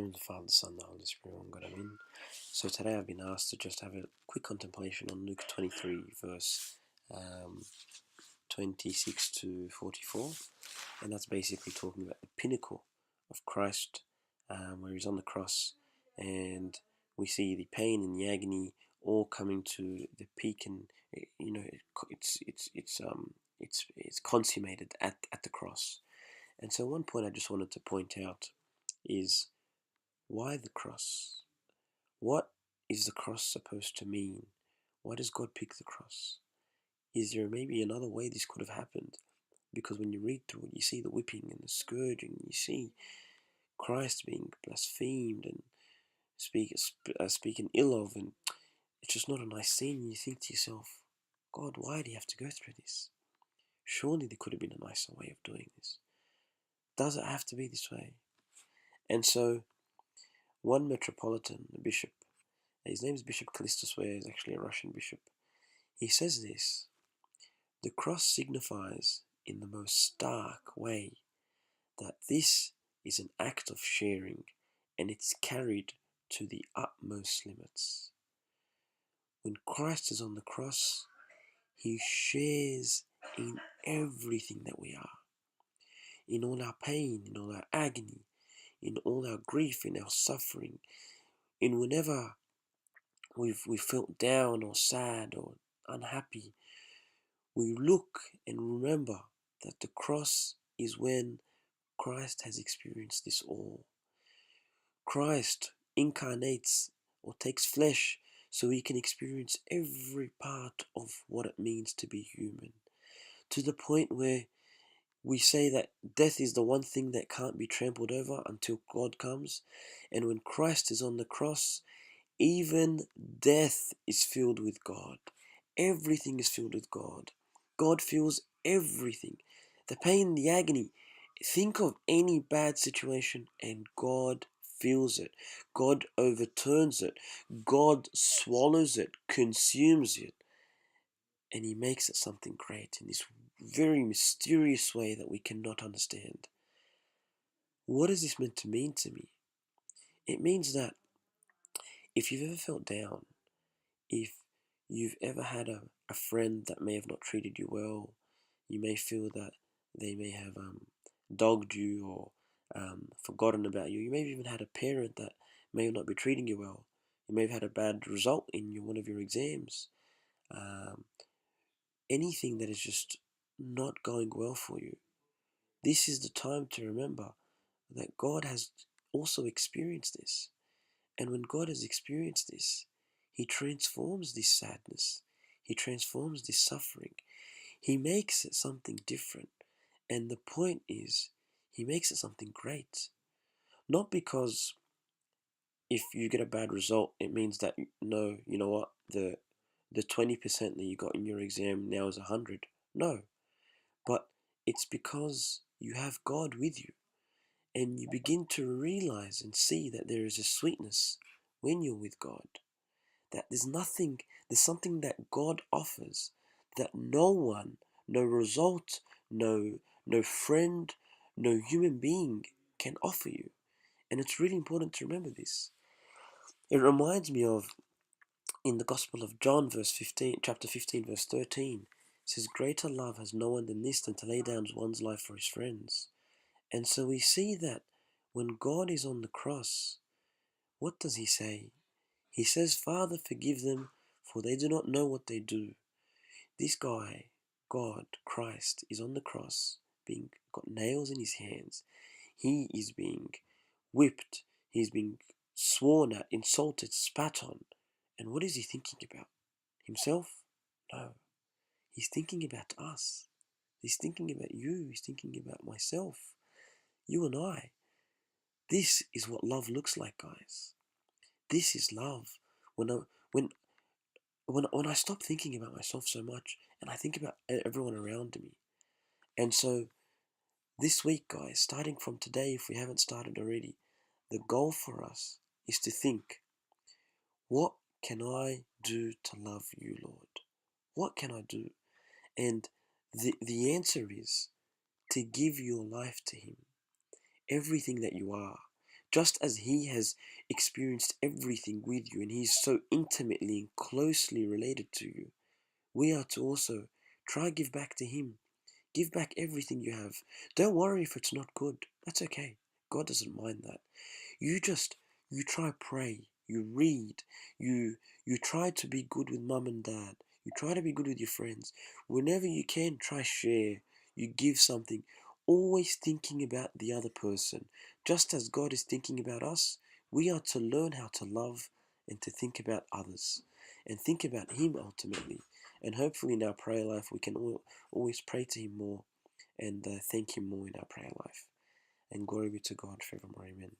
name of the Father, the Son, and the Holy Spirit, one God, Amen. So today I've been asked to just have a quick contemplation on Luke 23, verse 26 to 44, and that's basically talking about the pinnacle of Christ, where he's on the cross, and we see the pain and the agony all coming to the peak, and it's consummated at the cross. And so one point I just wanted to point out is, why the cross? What is the cross supposed to mean? Why does God pick the cross? Is there maybe another way this could have happened? Because when you read through it, you see the whipping and the scourging, you see Christ being blasphemed and speaking ill of, and it's just not a nice scene. And you think to yourself, God, why do you have to go through this? Surely there could have been a nicer way of doing this. Does it have to be this way? And so, one metropolitan, a bishop, his name is Bishop Callistus, where he's actually a Russian bishop, he says this: the cross signifies in the most stark way that this is an act of sharing, and it's carried to the utmost limits. When Christ is on the cross, he shares in everything that we are, in all our pain, in all our agony, in all our grief, in our suffering, in whenever we've felt down or sad or unhappy. We look and remember that the cross is when Christ has experienced this all. Christ incarnates or takes flesh so he can experience every part of what it means to be human, to the point where we say that death is the one thing that can't be trampled over until God comes. And when Christ is on the cross, even death is filled with God. Everything is filled with God. God feels everything. The pain, the agony. Think of any bad situation and God feels it. God overturns it. God swallows it, consumes it. And he makes it something great in this very mysterious way that we cannot understand. What is this meant to mean to me? It means that if you've ever felt down, if you've ever had a friend that may have not treated you well, you may feel that they may have dogged you or forgotten about you. You may have even had a parent that may not be treating you well. You may have had a bad result in one of your exams. Anything that is just not going well for you. This is the time to remember that God has also experienced this. And when God has experienced this, he transforms this sadness. He transforms this suffering. He makes it something different. And the point is, he makes it something great. Not because if you get a bad result, it means that, no, you know what, the 20% that you got in your exam now is 100. No. But it's because you have God with you. And you begin to realize and see that there is a sweetness when you're with God. That there's something that God offers that no one, no result, no friend, no human being can offer you. And it's really important to remember this. It reminds me of, in the Gospel of John, chapter 15, verse 13, it says, greater love has no one than this, than to lay down one's life for his friends. And so we see that when God is on the cross, what does he say? He says, Father, forgive them, for they do not know what they do. This guy, God, Christ, is on the cross, got nails in his hands. He is being whipped. He's being sworn at, insulted, spat on. And what is he thinking about? Himself? No. He's thinking about us. He's thinking about you. He's thinking about myself. You and I. This is what love looks like, guys. This is love. When I stop thinking about myself so much and I think about everyone around me. And so this week, guys, starting from today, if we haven't started already, the goal for us is to think, what can I do to love you, Lord? What can I do? And the answer is to give your life to him. Everything that you are. Just as He has experienced everything with you and He's so intimately and closely related to you, we are to also try give back to Him. Give back everything you have. Don't worry if it's not good. That's okay. God doesn't mind that. You just you try pray, you read, you you try to be good with mum and dad. You try to be good with your friends. Whenever you can, try share. You give something. Always thinking about the other person. Just as God is thinking about us, we are to learn how to love and to think about others and think about Him ultimately. And hopefully in our prayer life we can always pray to Him more and thank Him more in our prayer life. And glory be to God forevermore. Amen.